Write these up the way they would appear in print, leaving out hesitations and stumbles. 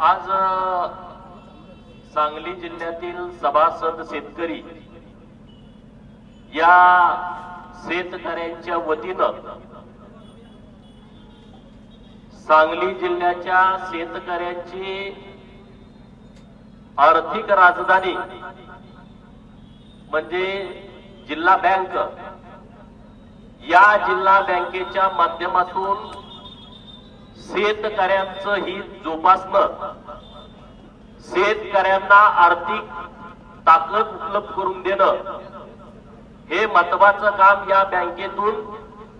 आज सांगली जिल्ह्यातील सभासद शेतकरी या शेतकऱ्यांच्या वतीनं सांगली जिल्ह्याच्या शेतकऱ्यांची आर्थिक राजधानी म्हणजे जिल्हा बँक, या जिल्हा बँकेच्या माध्यमातून शेतकऱ्यांचं हित जोपासणं, शेतकऱ्यांना आर्थिक ताकद उपलब्ध करून देणं हे महत्त्वाचं काम या बँकेतून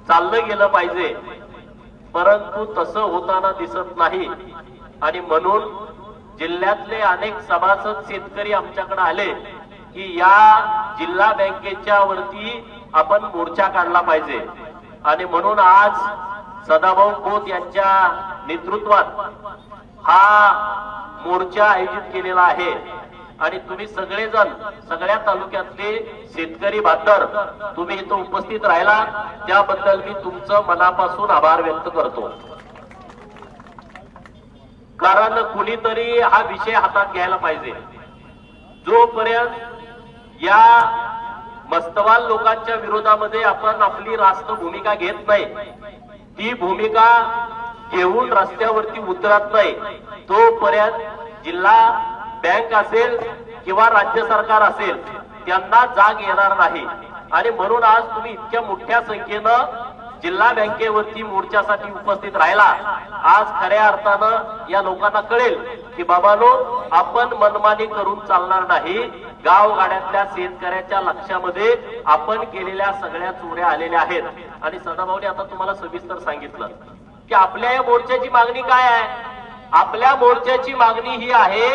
चाललं गेलं पाहिजे, परंतु तसं होताना दिसत नाही। आणि म्हणून जिल्ह्यातले अनेक सभासद शेतकरी आमच्याकडे आले की या जिल्हा बँकेच्या वरती आपण मोर्चा काढला पाहिजे। आणि म्हणून आज सदाभाऊ खोत यांच्या नेतृत्वात हा मोर्चा आयोजित केलेला आहे। आणि तुम्ही सगळेजण, सगळ्या तालुक्यातले शेतकरी बांधव तुम्ही इथं उपस्थित राहिला त्याबद्दल मी तुमचं मनापासून आभार व्यक्त करतो। कारण कुणीतरी हा विषय हातात घ्यायला पाहिजे। जोपर्यंत या मस्तवाल लोकांच्या विरोधामध्ये आपण आपली रास्त भूमिका घेत नाही, ती भूमिका घेऊन रस्त्यावरती उतरत नाही, तोपर्यंत जिल्हा बँक असेल किंवा राज्य सरकार असेल त्यांना जाग येणार नाही। आणि म्हणून आज तुम्ही इतक्या मोठ्या संख्येनं जिल्हा बँकेवरती मोर्चासाठी उपस्थित राहिला। आज खऱ्या अर्थानं या लोकांना कळेल की बाबानो, आपण मनमानी करून चालणार नाही। गावगाड्यातल्या शेतकऱ्याच्या लक्षामध्ये आपण केलेल्या सगळ्या चोऱ्या आलेल्या आहेत। आणि सदाभाऊने आता तुम्हाला सविस्तर सांगितलं की आपल्या या मोर्चाची मागणी काय आहे। आपल्या मोर्चाची मागणी ही आहे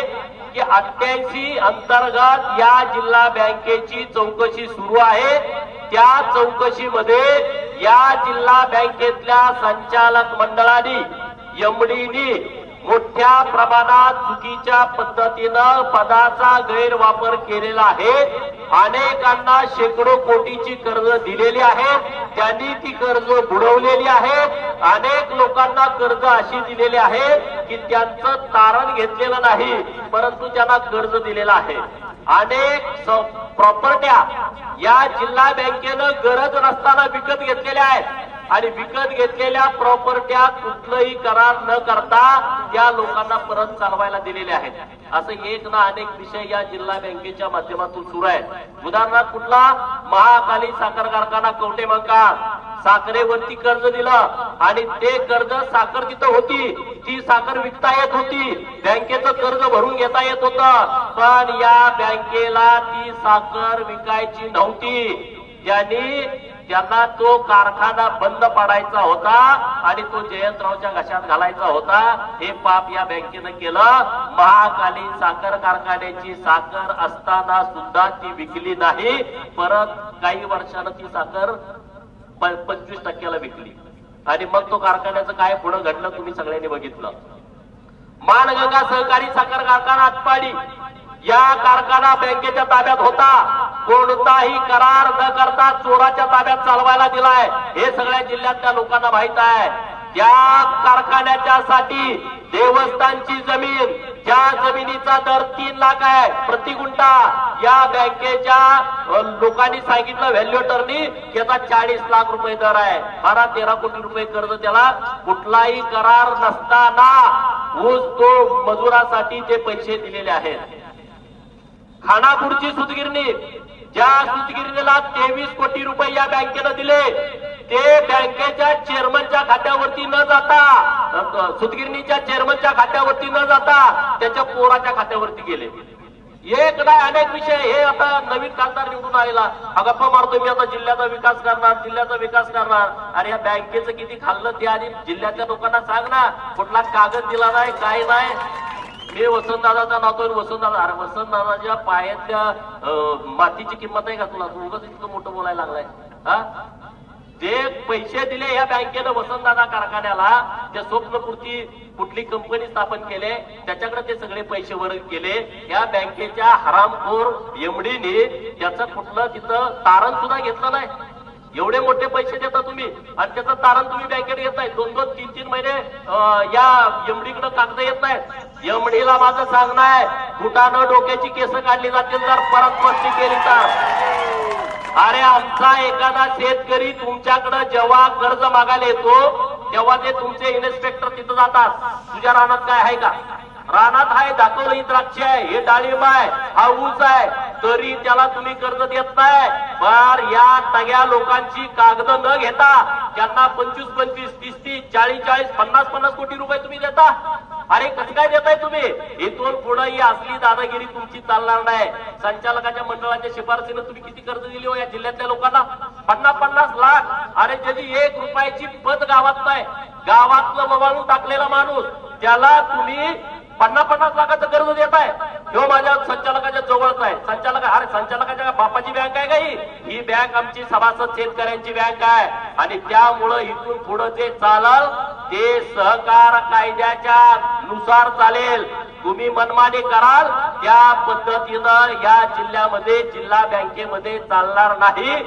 की 88 अंतर्गत या जिल्हा बँकेची चौकशी सुरू आहे। त्या चौकशीमध्ये या जिल्हा बँकेतल्या संचालक मंडळाने, एमडीनी मोठ्या प्रमाणात चुकीच्या पद्धतीनं पदाचा गैरवापर केलेला आहे। अनेकांना शेकडो कोटीची कर्ज दिलेली आहेत, त्यांनी ती कर्ज बुडवलेली आहेत। अनेक लोकांना कर्ज अशी दिलेली आहे की त्यांचं तारण घेतलेलं नाही, परंतु त्यांना कर्ज दिलेलं आहे। अनेक प्रॉपर्ट्या या जिल्हा बँकेनं गरज नसताना विकत घेतलेल्या आहेत आणि विकत घेतलेल्या प्रॉपर्ट्या कुठलंही करार न करता त्या लोकांना परत चालवायला दिलेले आहेत। असं एक ना अनेक विषय या जिल्हा बँकेच्या माध्यमातून सुरू आहेत। उदाहरणार्थ कुठला महाकाली साखर कारखाना कवटेमंका, साखरेवरती कर्ज दिलं आणि ते कर्ज, साखर तिथं होती, ती साखर विकता येत होती, बँकेचं कर्ज भरून घेता येत होतं, पण या बँकेला ती साखर विकायची नव्हती। त्यांना तो कारखाना बंद पाडायचा होता आणि तो जयंतरावच्या घशात घालायचा होता। हे पाप या बँकेनं केलं। महाकाली साखर कारखान्याची साखर असताना सुद्धा ती विकली नाही, परत काही वर्षानं ती साखर 25% विकली। आणि मग तो कारखान्याचं काय पुढे घडलं तुम्ही सगळ्यांनी बघितलं। मानगंगा सहकारी साखर कारखाना आटपाडी, या कारखाना बँकेच्या ताब्यात होता, कोणताही करार न करता चोराच्या ताब्यात चालवायला दिलाय, हे सगळ्या जिल्ह्यातल्या लोकांना माहित आहे। त्या कारखान्याच्या साठी देवस्थानची जमीन, ज्या जमिनीचा दर 3 लाख आहे प्रति गुंठा, या बँकेच्या लोकांनी सांगितलं व्हॅल्युएटरनी त्याचा 40 लाख रुपये दर आहे। 12-13 कोटी रुपये कर्ज त्याला, कुठलाही करार नसताना ऊस तो मजुरासाठी ते पैसे दिलेले आहेत। खानापूरची सूतगिरणी, ज्या सूतगिरणीला 23 कोटी रुपये या बँकेनं दिले, ते बँकेच्या चेअरमनच्या खात्यावरती न जाता, सूतगिरणीच्या चेअरमनच्या खात्यावरती न जाता त्याच्या पोराच्या खात्यावरती गेले। एक नाही अनेक विषय। हे आता नवीन खासदार निवडून आलेला हा गप्पा मारतो, मी आता जिल्ह्याचा विकास करणार, जिल्ह्याचा विकास करणार। आणि या बँकेचं किती खाल्लं ते आणि जिल्ह्यातल्या लोकांना सांग ना, कुठला कागद दिला नाही, काय नाही। मी वसंतदादाचा नातो, वसंतदादा, अरे वसंतदादाच्या पायातल्या मातीची किंमत आहे का तुला? तू उगाच इतकं मोठं बोलायला लागलाय हा? जे पैसे दिले या बँकेनं वसंतदादा कारखान्याला, त्या स्वप्नपूर्ती कुठली कंपनी स्थापन केले त्याच्याकडे ते सगळे पैसे वर गेले। या बँकेच्या हरामखोर एमडीने त्याचं कुठलं तिथं तारण सुद्धा घेतलं नाही। एवढे मोठे पैसे देता तुम्ही आणि त्याचं तारण तुम्ही बँकेत घेताय. 2-2, 3-3 महिने या एमडीकडे कागद येत नाहीत. एमडीला माझं सांगणं आहे, फुटानं डोक्याची केस काढली जातील जर परत मस्ती केली तर. अरे आमचा एखादा शेतकरी तुमच्याकडे जेव्हा कर्ज मागायला येतो तेव्हा ते तुमचे इन्स्पेक्टर तिथं जातात. तुझ्या रानात काय आहे का? रानात आहे, दाखवलं ही द्राक्ष आहे, हे डाळिंब आहे, हा ऊस आहे, तरी त्याला तुम्ही कर्ज देत नाही. बर या सगळ्या लोकांची कागद न घेता त्यांना 25-25, 30-30, 40-40, 50-50 कोटी रुपये तुम्ही देता. अरे कसं काय देताय तुम्ही? इथून पुढे ही असली दादागिरी तुमची चालणार नाही. संचालकाच्या मंडळाच्या शिफारसीनं तुम्ही किती कर्ज दिली हो या जिल्ह्यातल्या लोकांना? 50-50 लाख. अरे ज्याची 1 रुपयाची पत गावात नाही, गावातलं ववाळून टाकलेला माणूस, त्याला तुम्ही 50-50 लाखाचं कर्ज देताय. किंवा माझ्या संचालकाच्या जवळच आहे. अरे संचालकाच्या बापाची बँक आहे का ही बँक आमची सभासद शेतकऱ्यांची बँक आहे. आणि त्यामुळं इथून पुढे जे चालल ते सहकार कायद्याच्या नुसार चालेल. तुम्ही मनमानी कराल त्या पद्धतीनं या जिल्ह्यामध्ये जिल्हा बँकेमध्ये चालणार नाही.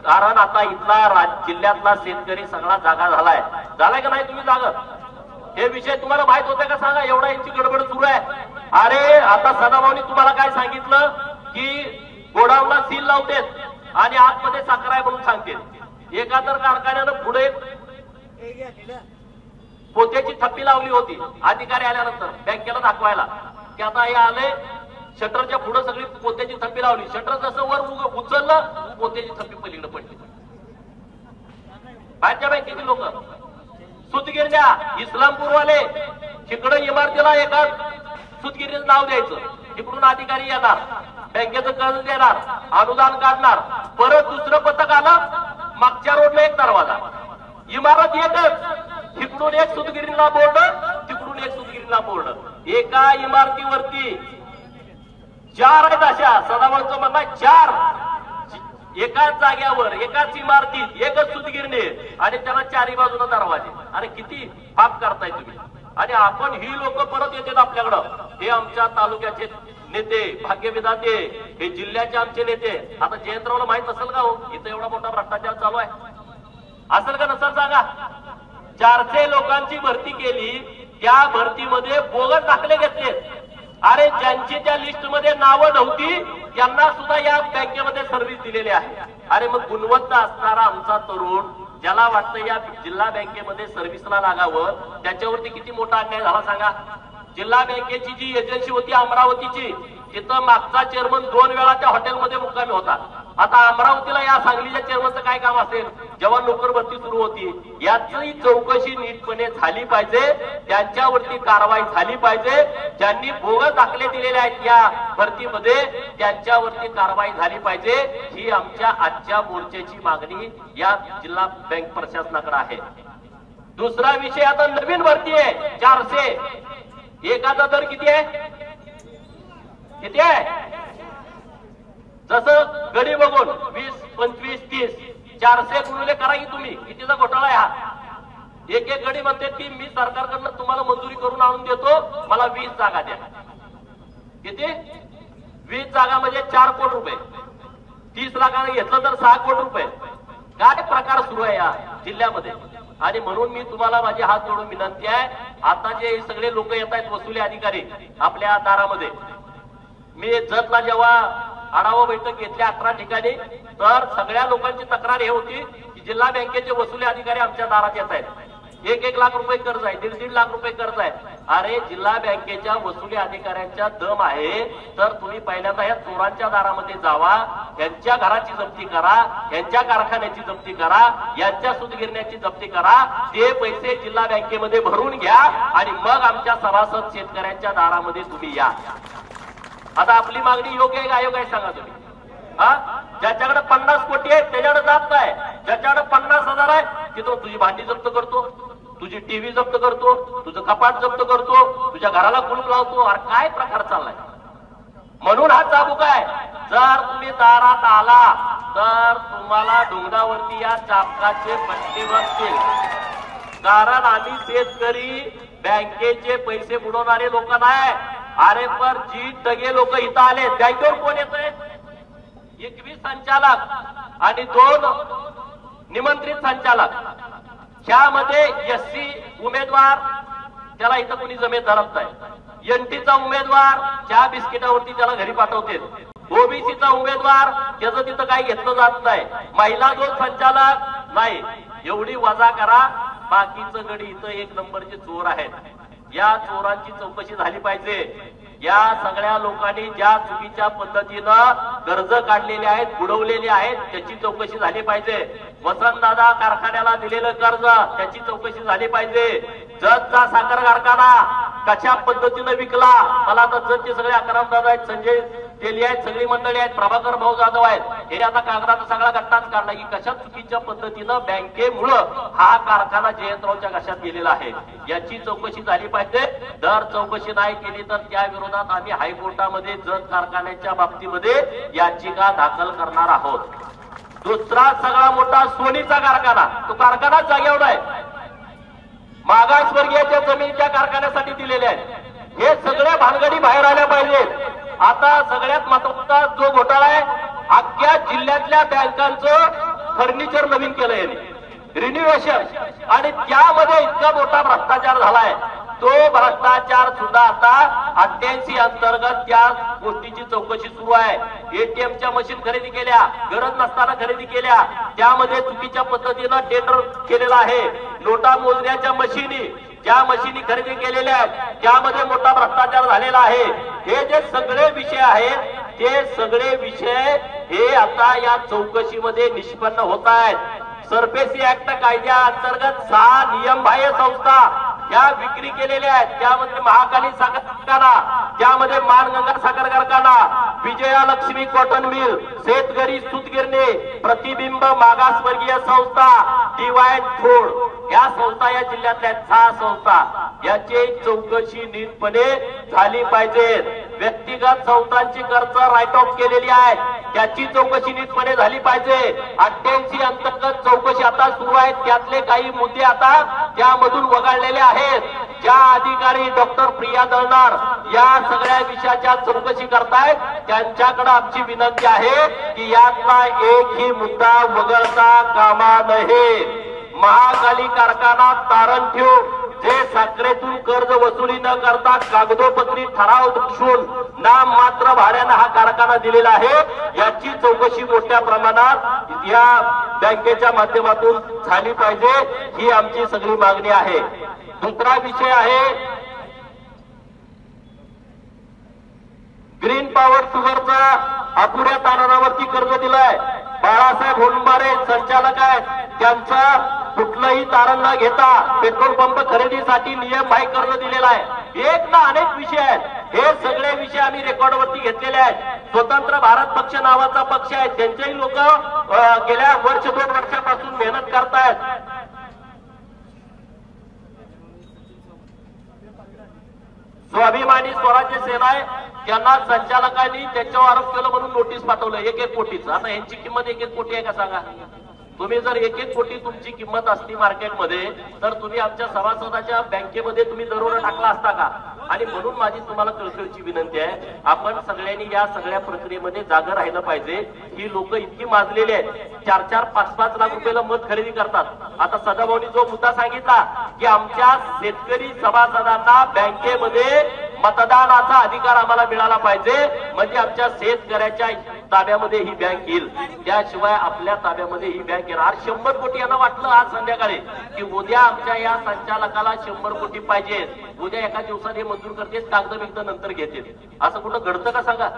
कारण आता इथला जिल्ह्यातला शेतकरी सगळा जागा झालाय का नाही? तुम्ही जागा हे विषय तुम्हाला माहित होते का? सांगा. एवढा यांची गडबड सुरू आहे. अरे आता सदाभाऊनी तुम्हाला काय सांगितलं की गोडाऊनला सील लावतेत आणि आतमध्ये साखर आहे म्हणून सांगते. एका तर कारखान्यानं पुढे पोत्याची थप्पी लावली होती अधिकारी आल्यानंतर बँकेला दाखवायला की आता हे आले. शटरच्या पुढे सगळी पोत्याची थप्पी लावली. शटर जसं वर उचललं पोत्याची थप्पी पलीकडे पडली. बाहेरच्या बँकेची लोक सुतगिरण्या इस्लामपूरवाले तिकडे इमारतीला एका सुतगिरीचं नाव द्यायचं. तिकडून अधिकारी येणार, बँकेचं कर्ज देणार, अनुदान काढणार. परत दुसरं पथक आलं, मागच्या रोडला एक दरवाजा, इमारत एकच, तिकडून एक सुतगिरीला बोर्ड, तिकडून एक सुतगिरीला बोर्ड. एका इमारतीवरती 4 आहेत अशा. सदाभाऊंचं म्हणणं आहे 4 एकाच जाग्यावर, एकाच इमारतीत एकच सुतगिरणी आणि त्याला 4ही बाजूला दरवाजे. अरे किती पाप करताय तुम्ही. आणि आपण ही लोक परत येतात आपल्याकडं. हे आमच्या तालुक्याचे नेते, भाग्यविधाते, हे जिल्ह्याचे आमचे नेते. आता जयंतरावला माहित असेल का हो इथं एवढा मोठा भ्रष्टाचार चालू आहे? असेल का नसेल सांगा? 400 लोकांची भरती केली, त्या भरतीमध्ये बोगस दाखले घेतले. अरे ज्यांची त्या लिस्टमध्ये नावं नव्हती त्यांना सुद्धा या बँकेमध्ये सर्व्हिस दिलेली आहे. अरे मग गुणवत्ता असणारा आमचा तरुण ज्याला वाटतं या जिल्हा बँकेमध्ये सर्व्हिसला लागावं, त्याच्यावरती किती मोठा अन्याय झाला सांगा. जिल्हा बँकेची जी एजन्सी होती अमरावतीची, तिथं मागचा चेअरमन 2 वेळा त्या हॉटेलमध्ये मुक्कामी होता. आता अमरावतीला या सांगलीच्या चेअरमनचं काय काम असेल जेव्हा नोकर भरती सुरू होती? याची चौकशी नीटपणे झाली पाहिजे, त्यांच्यावरती कारवाई झाली पाहिजे. ज्यांनी बोगस दाखले दिलेले आहेत या भरतीमध्ये त्यांच्यावरती कारवाई झाली पाहिजे. ही आमच्या आजच्या मोर्चाची मागणी या जिल्हा बँक प्रशासनाकडे आहे. दुसरा विषय, आता नवीन भरती आहे 400. एकाचा दर किती आहे? किती आहे? जसं गडी बघून 20, 25, 30, 400 गुणिले करा की तुम्ही. कितीचा घोटाळा आहे हा? एक गडी म्हणते की मी सरकारकडनं तुम्हाला मंजुरी करून आणून देतो, मला 20 जागा द्या. किती? 20 जागा म्हणजे 4 कोटी रुपये. 30 लाखाने घेतलं तर 6 कोटी रुपये. काय प्रकार सुरू आहे या जिल्ह्यामध्ये? आणि म्हणून मी तुम्हाला माझी हात जोडून विनंती आहे, आता जे सगळे लोक येत आहेत वसुली अधिकारी आपल्या दारामध्ये, मी जतला जेव्हा आढावा बैठक घेतली 18 ठिकाणी, तर सगळ्या लोकांची तक्रार हे होती की जिल्हा बँकेचे वसुली अधिकारी आमच्या दारात येत आहेत. 1-1 लाख रुपये कर्ज आहे, 1.5-1.5 लाख रुपये कर्ज आहे. अरे जिल्हा बँकेच्या वसुली अधिकाऱ्यांच्या दम आहे तर तुम्ही पहिल्यांदा या चोरांच्या दारामध्ये जावा, यांच्या घराची जप्ती करा, यांच्या कारखान्याची जप्ती करा, यांच्या सुतगिरण्याची जप्ती करा, ते पैसे जिल्हा बँकेमध्ये भरून घ्या आणि मग आमच्या सभासद शेतकऱ्यांच्या दारामध्ये तुम्ही या. आता आपली मागणी योग्य आहे का अयोग्य आहे सांगा तुम्ही? ज्याच्याकडे 50 कोटी आहे त्याच्याकडे जात नाही. ज्याच्याकडे 50,000 आहे तिथं तुझी भांडी जप्त करतो, तुझी टीव्ही जप्त करतो, तुझं कपाट जप्त करतो, तुझ्या घराला कुलूप लावतो. अरे काय प्रकार चाललाय? म्हणून हा चाबूक आहे. जर तुम्ही दारात आला तर तुम्हाला डोंगरावरती या चाबकाचे पट्टे बसतील. कारण आम्ही शेतकरी बँकेचे पैसे बुडवणारे लोक नाही. अरे पण जी टगे लोक इथं आले बँकेवर कोण येतंय? 21 संचालक आणि 2 निमंत्रित संचालक, ह्यामध्ये एससी उमेदवार त्याला इथं कुणी जमेत धरत नाही, एनटीचा उमेदवार चहा बिस्किटावरती त्याला घरी पाठवते, ओबीसीचा उमेदवार त्याचं तिथं काही घेतलं जात नाही, महिला 2 संचालक नाही, एवढी वजा करा. बाकीचं गडी इथं 1 नंबरचे चोर आहेत. या चोरांची चौकशी झाली पाहिजे. या सगळ्या लोकांनी ज्या चुकीच्या पद्धतीनं कर्ज काढलेले आहेत, बुडवलेले आहेत, त्याची चौकशी झाली पाहिजे. वसंतदादा कारखान्याला दिलेलं कर्ज त्याची चौकशी झाली पाहिजे. जतचा साखर कारखाना कशा पद्धतीनं विकला, मला तर जतचे सगळे अकरामदादा आहेत, संजय तेली आहेत, सगळी मंडळी आहेत, प्रभाकर भाऊ जाधव आहेत, हे आता कागदाचा सगळा गट्टाच काढला की कशा चुकीच्या पद्धतीनं बँकेमुळं हा कारखाना जयंतरावच्या घशात गेलेला आहे. याची चौकशी झाली पाहिजे. जर चौकशी नाही केली तर त्या विरोधात आम्ही हायकोर्टामध्ये जत कारखान्याच्या बाबतीमध्ये याचिका दाखल करणार आहोत. दुसरा सगळा मोठा सोनीचा कारखाना, तो कारखाना जागेवर आहे, मागासवर्गीयाच्या जमीन त्या कारखान्यासाठी दिलेल्या आहेत. हे सगळ्या भानगडी बाहेर आल्या पाहिजेत. आता सगळ्यात महत्वाचा जो घोटाळा आहे, अख्ख्या जिल्ह्यातल्या बँकांचं फर्निचर नवीन केलंय, रिन्युएशन, आणि त्यामध्ये इतका मोठा भ्रष्टाचार झालाय. तो भ्रष्टाचार सुद्धा आता 88 अंतर्गत त्या गोष्टीची चौकशी सुरू आहे. एटीएमच्या मशीन खरेदी केल्या, गरज नसताना खरेदी केल्या, त्यामध्ये चुकीच्या पद्धतीनं टेंडर केलेलं आहे. नोटा मोजण्याच्या मशीनी, ज्या मशीनी खरेदी केलेल्या आहेत त्यामध्ये मोठा भ्रष्टाचार झालेला आहे. हे जे सगळे विषय आहेत, ते सगळे विषय हे आता या चौकशीमध्ये निष्पन्न होत आहेत. सरफेसी ऍक्ट कायद्याअंतर्गत 6 नियमबाह्य संस्था या विक्री केलेल्या आहेत. त्यामध्ये महाकाली साखर कारखाना, त्यामध्ये मानगंगा साखर कारखाना, विजयालक्ष्मी कॉटन मिल, शेतकरी सूतगिरणी, प्रतिबिंब मागासवर्गीय संस्था, डिवाइन फूड, या संस्था या जिल्ह्यातल्या 6 संस्था. याची चौकशी नीटपणे झाली पाहिजे. व्यक्तिगत संस्थांची कर्ज राईट ऑफ केलेली आहे, त्याची चौकशी नीटपणे झाली पाहिजे. 88 अंतर्गत चौकशी आता सुरू आहे. त्यातले काही मुद्दे आता त्यामधून वगळलेले आहेत. ज्या अधिकारी डॉक्टर प्रिया दळणार या सगळ्या विषयाच्या चौकशी करतायत, त्यांच्याकडे आमची विनंती आहे की यातला एकही मुद्दा वगळता कामा नये. महाकाली कारखाना तारण ठेवून जे साखरेतून कर्ज वसुली न करता कागदोपत्री ठराव दर्शवून नाम मात्र भाड्यानं हा कारखाना दिलेला आहे, याची चौकशी मोठ्या प्रमाणात या बँकेच्या माध्यमातून झाली पाहिजे, ही आमची सगळी मागणी आहे. दुसरा विषय आहे ग्रीन पॉवर शुगरचा अपुऱ्या तारणावरती कर्ज दिलाय. बाळासाहेब होंबारे संचालक आहेत, त्यांचा कुठलंही तारण न घेता पेट्रोल पंप खरेदीसाठी नियमबाह्य कर्ज दिलेला आहे. एक ना अनेक विषय आहेत. हे सगळे विषय आम्ही रेकॉर्डवरती घेतलेले आहेत. स्वतंत्र भारत पक्ष नावाचा पक्ष आहे, त्यांचेही लोक गेल्या 1-2 वर्षापासून मेहनत करतायत. स्वाभिमानी स्वराज्य सेना आहे, त्यांना संचालकांनी त्याच्यावर आरोप केला म्हणून नोटीस पाठवलं 1-1 कोटीच. आता यांची किंमत 1-1 कोटी आहे का सांगा. तुम्ही जर 1-1 कोटी तुमची किंमत असती मार्केटमध्ये, तर तुम्ही आमच्या सभासदाच्या बँकेमध्ये तुम्ही दरोडा टाकला असता का. आणि म्हणून माझी तुम्हाला कळकळीची विनंती आहे, आपण सगळ्यांनी या सगळ्या प्रक्रियेमध्ये जागा राहिलं पाहिजे. ही लोक इतकी माजलेली आहेत, 4-4, 5-5 लाख रुपयाला मत खरेदी करतात. आता सदाभाऊनी जो मुद्दा सांगितला की आमच्या शेतकरी सभासदांना बँकेमध्ये मतदानाचा अधिकार आम्हाला मिळाला पाहिजे, म्हणजे आमच्या शेतकऱ्याच्या ताब्यामध्ये ही बँक येईल, त्याशिवाय आपल्या ताब्यामध्ये ही बँक येणार. 100 कोटी यांना वाटलं आज संध्याकाळी की उद्या आमच्या या संचालकाला 100 कोटी पाहिजे, उद्या एका दिवसात हे मंजूर करते, कागद बिगद नंतर घेते. असं कुठं घडतं का सांगा.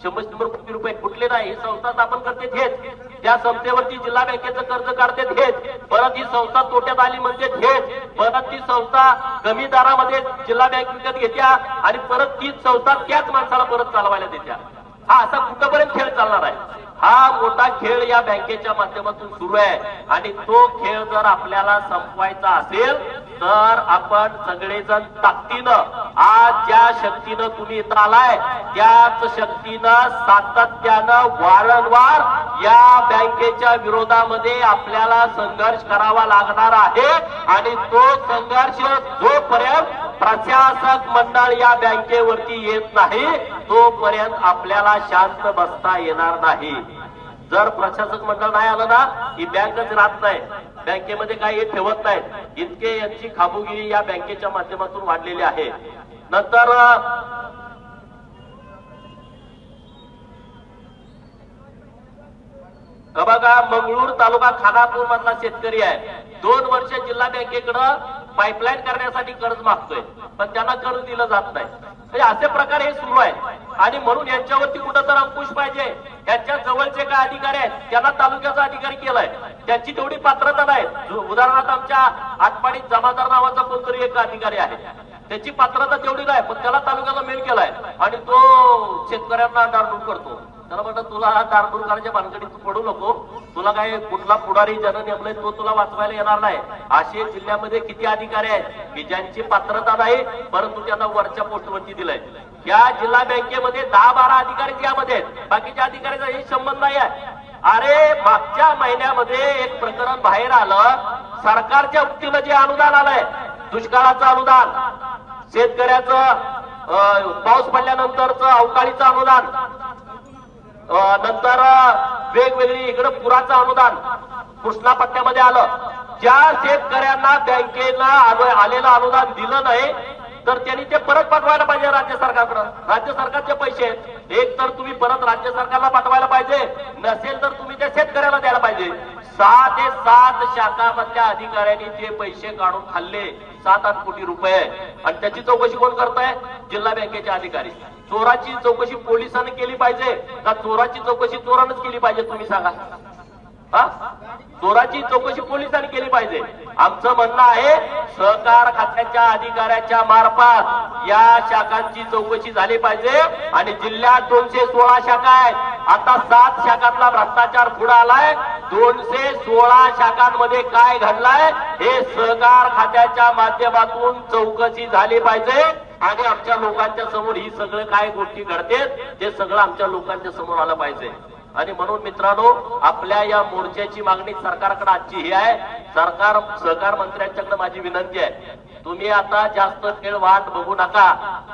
100 कोटी रुपये कुठले नाही, ही संस्था स्थापन करते हेच, त्या संस्थेवरती जिल्हा बँकेचं कर्ज काढते हेच, परत ही संस्था तोट्यात आली म्हणजे हेच, परत ती संस्था कमी दरामध्ये जिल्हा बँक विकत घेत्या आणि परत तीच संस्था त्याच माणसाला परत चालवायला देत्या. हा असा कुठपर्यंत खेळ चालणार आहे. हा मोठा खेळ या बँकेच्या माध्यमातून सुरू आहे आणि तो खेळ जर आपल्याला संपवायचा असेल तर आपण सगळेजण ताकदीनं, आज ज्या शक्तीनं तुम्ही इथं आलाय त्याच शक्तीनं सातत्यानं वारंवार या बँकेच्या विरोधामध्ये आपल्याला संघर्ष करावा लागणार आहे. आणि तो संघर्ष जोपर्यंत प्रशासक मंडळ या बँकेवरती येत नाही तोपर्यंत आपल्याला शांत बसता येणार नाही. जर प्रशासक मंडळ नाही आलं ना ही बँकच राहत नाही, बँकेमध्ये काही ठेवत नाहीत. इतके यांची खाबुगिरी या बँकेच्या माध्यमातून वाढलेली आहे. नंतर बघा, मंगळूर तालुका खानापूर मधला शेतकरी आहे. 2 वर्ष जिल्हा बँकेकडे पाईपलाईन करण्यासाठी कर्ज मागतोय, पण त्यांना कर्ज दिलं जात नाही. म्हणजे असे प्रकार हे सुरू आहे. आणि म्हणून यांच्यावरती कुठं तर अंकुश पाहिजे. यांच्या जवळचे काय अधिकारी आहेत त्यांना तालुक्याचा अधिकारी केलाय, त्यांची तेवढी पात्रता नाही. उदाहरणार्थ आमच्या आटपाडीत जमादार नावाचा कोणतरी एक अधिकारी आहे, त्याची पात्रता तेवढी नाही, पण त्याला तालुक्याचा मेल केलाय आणि तो शेतकऱ्यांना डारडूर करतो. त्याला म्हणतात तुला डारडूर करायच्या भानगडीत तू पडू नको, तुला काय कुठला पुढारी जन नेमलाय तो तुला वाचवायला येणार नाही. असे जिल्ह्यामध्ये किती अधिकारी आहेत की ज्यांची पात्रता नाही परंतु त्यांना वरच्या पोस्टवरती दिलंय. या जिल्हा बँकेमध्ये 10-12 अधिकारी यामध्ये आहेत, बाकीच्या अधिकाऱ्याचा हे संबंध नाही आहे. अरे मागच्या महिन्यामध्ये एक प्रकरण बाहेर आलं, सरकारच्या वतीनं जे अनुदान आलंय, दुष्काळाचं अनुदान, शेतकऱ्याचं पाऊस पडल्यानंतरचं अवकाळीचं अनुदान, नंतर वेगवेगळी इकडे पुराचं अनुदान कृष्णा पट्ट्यामध्ये आलं. ज्या शेतकऱ्यांना बँकेला आलेलं अनुदान दिलं नाही तर त्यांनी ते परत पाठवायला पाहिजे राज्य सरकारकडे. राज्य सरकारचे पैसे आहेत, एक तर तुम्ही परत राज्य सरकारला पाठवायला पाहिजे, नसेल तर तुम्ही त्या शेतकऱ्याला द्यायला पाहिजे. 6 ते 7 शाखामधल्या अधिकाऱ्यांनी ते पैसे काढून खाल्ले, 7-8 कोटी रुपये. आणि त्याची चौकशी कोण करताय? जिल्हा बँकेचे अधिकारी. चोराची चौकशी पोलिसांनी केली पाहिजे का चोराची चौकशी चोरानंच केली पाहिजे? तुम्ही सांगा. चोराची चौकशी पोलिसांनी केली पाहिजे. आमचं म्हणणं आहे सहकार खात्याच्या अधिकाऱ्याच्या मार्फत या शाखांची चौकशी झाली पाहिजे. आणि जिल्ह्यात 216 शाखा आहेत, आता 7 शाखांतला भ्रष्टाचार पुढे आलाय. 216 शाखांमध्ये काय घडलाय हे सहकार खात्याच्या माध्यमातून चौकशी झाली पाहिजे. आणि आमच्या लोकांच्या समोर ही सगळं काय गोष्टी घडतात ते सगळं आमच्या लोकांच्या समोर आलं पाहिजे. आणि म्हणून मित्रांनो, आपल्या या मोर्चाची मागणी सरकारकडे आजची ही आहे. सहकार मंत्र्यांच्याकडे माझी विनंती आहे, तुम्ही आता जास्त खेळ वाट बघू नका.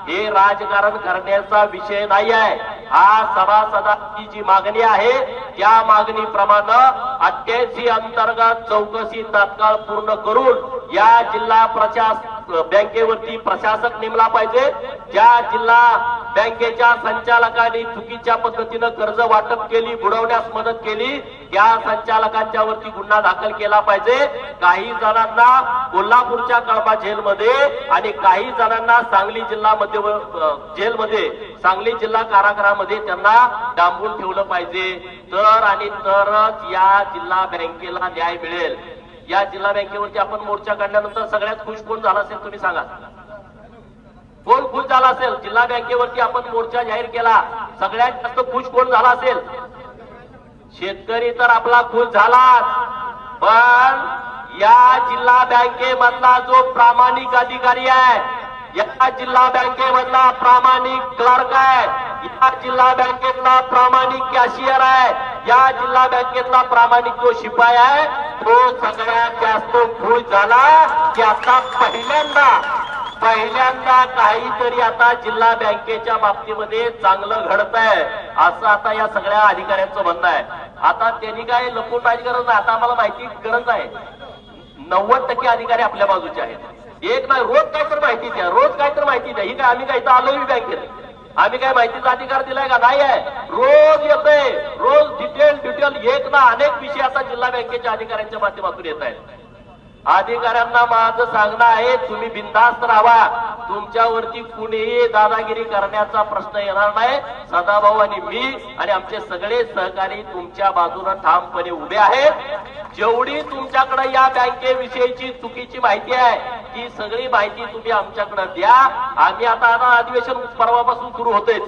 हे राजकारण करण्याचा विषय नाही आहे. हा सभासदांची जी मागणी आहे त्या मागणीप्रमाणे 88 अंतर्गत चौकशी तात्काळ पूर्ण करून या जिल्हा बँकेवरती प्रशासक नेमला पाहिजे. ज्या जिल्हा बँकेच्या संचालकांनी चुकीच्या पद्धतीनं कर्ज वाटप केली, बुडवण्यास मदत केली, त्या संचालकांच्या वरती गुन्हा दाखल केला पाहिजे. काही जणांना कोल्हापूरच्या कळंबा जेलमध्ये आणि काही जणांना सांगली जिल्हा जेलमध्ये, सांगली जिल्हा कारागृहामध्ये त्यांना डांबून ठेवलं पाहिजे. तर आणि तरच या जिल्हा बँकेला न्याय मिळेल. या जिल्हा बँकेवरती आपण मोर्चा काढल्यानंतर सगळ्यात खुश कोण झाला असेल तुम्ही सांगा? कोण खुश झाला असेल? जिल्हा बँकेवरती आपण मोर्चा जाहीर केला, सगळ्यात जास्त खुश कोण झाला असेल? शेतकरी तर आपला खुश झाला, पण या जिल्हा बँकेमधला जो प्रामाणिक अधिकारी आहे, या जिल्हा बँकेमधला प्रामाणिक क्लर्क आहे, या जिल्हा बँकेतला प्रामाणिक कॅशियर आहे, या जिल्हा बँकेतला प्रामाणिक जो शिपाई आहे तो सगळ्यात जास्त खुश झाला की आता पहिल्यांदा काहीतरी आता जिल्हा बँकेच्या बाबतीमध्ये चांगलं घडत आहे असं आता या सगळ्या अधिकाऱ्यांचं म्हणणं आहे. आता त्यांनी काय लपून राहायची गरज नाही, आता आम्हाला माहिती गरज आहे. 90% अधिकारी आपल्या बाजूचे आहेत. एक नाही, रोज काय तर माहिती द्या, रोज काय तर माहिती द्या. ही काय आम्ही काय तर आलोय बँकेत, आम्ही काय माहितीचा अधिकार दिलाय का? नाही आहे. रोज येतंय, रोज डिटेल एक ना अनेक विषय आता जिल्हा बँकेच्या अधिकाऱ्यांच्या माध्यमातून येत आहेत. अधिकाऱ्यांना माझं सांगणं आहे, तुम्ही बिनधास्त राहा, तुमच्यावरती कुणीही दादागिरी करण्याचा प्रश्न येणार नाही. सदाभाऊ आणि मी आणि आमचे सगळे सहकारी तुमच्या बाजूने ठामपणे उभे आहेत. जेवढी तुमच्याकडे या बँकेविषयीची चुकीची माहिती आहे ती सगळी माहिती तुम्ही आमच्याकडे द्या. आम्ही आता अधिवेशन परवापासून सुरू होतेच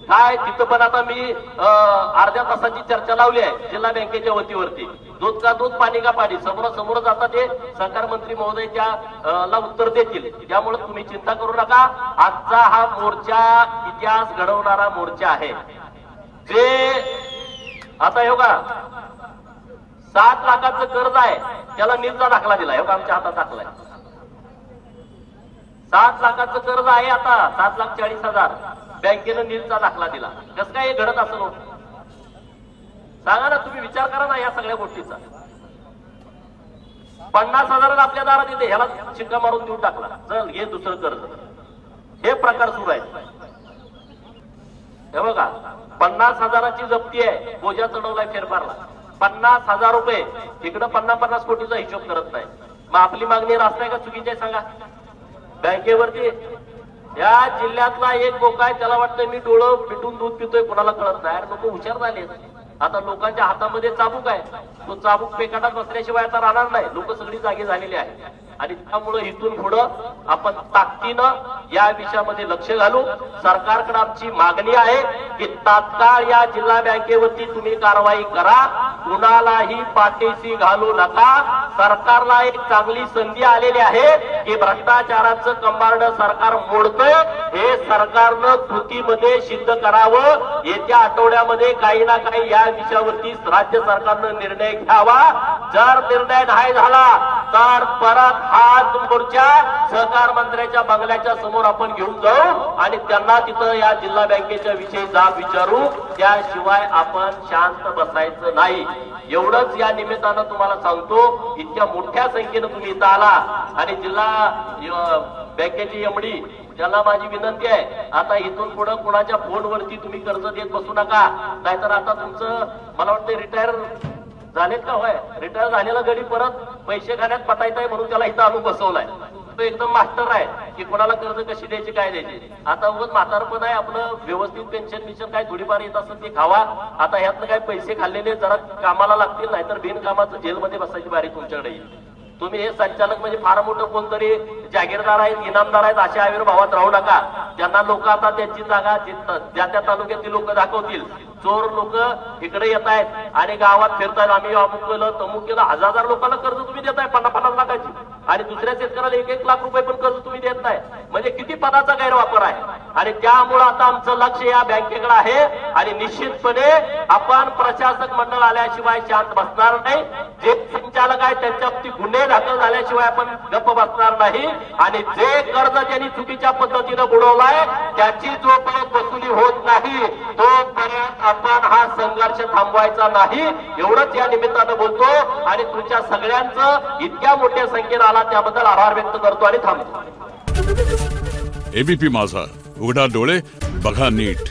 काय तिथं पण आता मी अर्ध्या तासाची चर्चा लावली आहे जिल्हा बँकेच्या वतीवरती. दूध का दूध, पाणी का पाणी, समोर जाता ते सहकार मंत्री महोदय त्याला उत्तर देतील. त्यामुळे तुम्ही चिंता करू नका. आजचा हा मोर्चा इतिहास घडवणारा मोर्चा आहे. जे आता हे का 7 लाखाचं कर्ज आहे त्याला नीलचा दाखला दिलाय, आमच्या हातात दाखलाय. 7 लाखाचं कर्ज आहे आता, 7,40,000 बँकेनं नीलचा दाखला दिला. कसं काय हे घडत असेल? सांगा ना, तुम्ही विचार करा ना या सगळ्या गोष्टीचा. 50,000 आपल्या दारात येते, ह्याला शिक्का मारून देऊन टाकला, चल हे दुसरं कर्ज. हे प्रकार सुरू आहेत. हे बघा, 50,000ची जप्ती आहे, बोजा चढवलाय फेरफारला. 50,000 रुपये, इकडं 50-50 कोटीचा हिशोब करत नाही. मग आपली मागणी रास्त आहे का चुकीची आहे सांगा? बँकेवरती या जिल्ह्यातला एक बोका आहे, त्याला वाटतं मी डोळं पिटून दूध पितोय, कोणाला कळत नाही. लोक हुशार झाले. आता लोकांच्या हातामध्ये चाबूक आहे, तो चाबूक पेकाटात बसल्याशिवाय आता राहणार नाही. लोक सगळी जागी झालेली आहे आणि त्यामुळे इथून पुढं आपण ताकदीनं या विषयामध्ये लक्ष घालू. सरकारकडे आमची मागणी आहे की तात्काळ या जिल्हा बँकेवरती तुम्ही कारवाई करा, कुणालाही पाठीशी घालू नका. सरकारला एक चांगली संधी आलेली आहे की भ्रष्टाचाराचं कंबारड सरकार मोडतंय, हे सरकारनं कृतीमध्ये सिद्ध करावं. येत्या आठवड्यामध्ये काही ना काही या विषयावरती राज्य सरकारनं निर्णय घ्यावा. जर निर्णय नाही झाला तर परत हात मोर्चा सहकार मंत्र्याच्या बंगल्याच्या समोर आपण घेऊन जाऊ आणि त्यांना तिथं या जिल्हा बँकेच्या विषयी जाब विचारू. त्याशिवाय आपण शांत बसायचं नाही. एवढंच या निमित्तानं तुम्हाला सांगतो. इतक्या मोठ्या संख्येनं तुम्ही इथं आला आणि जिल्हा बँकेची एमडी, त्याला माझी विनंती आहे, आता इथून पुढे कोणाच्या फोनवरती तुम्ही कर्ज देत बसू नका. नाहीतर आता तुमचं मला वाटतं रिटायर झालेत का? होय, रिटायर झालेला गडी परत पैसे खाण्यात पटायचं आहे म्हणून त्याला इथं आणून बसवलाय. तो एकदम मास्टर आहे की कोणाला कर्ज कशी द्यायची, काय द्यायची. आता उगाच म्हातारपण आहे आपलं, व्यवस्थित पेन्शन काय थोडीफार येत असेल ते खावा. आता ह्यातनं काय पैसे खाल्लेले जरा कामाला लागतील, नाहीतर बिनकामाचं जेलमध्ये बसायची बारी तुमच्याकडे येईल. तुम्ही हे संचालक म्हणजे फार मोठं कोणतरी जागीरदार आहेत, इनामदार आहेत अशा आविर्भावात राहू नका. त्यांना लोक आता त्यांची जागा ज्या त्या तालुक्यातली लोक दाखवतील. चोर लोक इकडे येत आहेत आणि गावात फिरतायत, आम्ही अमुक केलं तमुक केलं. 1000 लोकांना कर्ज तुम्ही देताय 50-50 लाखाची आणि दुसऱ्या शेतकऱ्याला 1-1 लाख रुपये पण कर्ज तुम्ही देत नाही. म्हणजे किती पदाचा गैरवापर आहे. आणि त्यामुळे आता आमचं लक्ष या बँकेकडे आहे आणि निश्चितपणे आपण प्रशासक मंडळ आल्याशिवाय शांत बसणार नाही. जे संचालक आहेत त्यांच्यावरती गुन्हे दाखल झाल्याशिवाय आपण गप्प बसणार नाही. आणि जे कर्ज त्यांनी चुकीच्या पद्धतीनं बुडवलाय त्याची जोपर्यंत वसुली होत नाही तोपर्यंत आपण हा संघर्ष थांबवायचा नाही. एवढंच या निमित्तानं बोलतो आणि तुमच्या सगळ्यांचं इतक्या मोठ्या संख्येनं आला त्याबद्दल आभार व्यक्त करतो आणि थांबतो. एबीपी माझा, उघडा डोळे बघा नीट.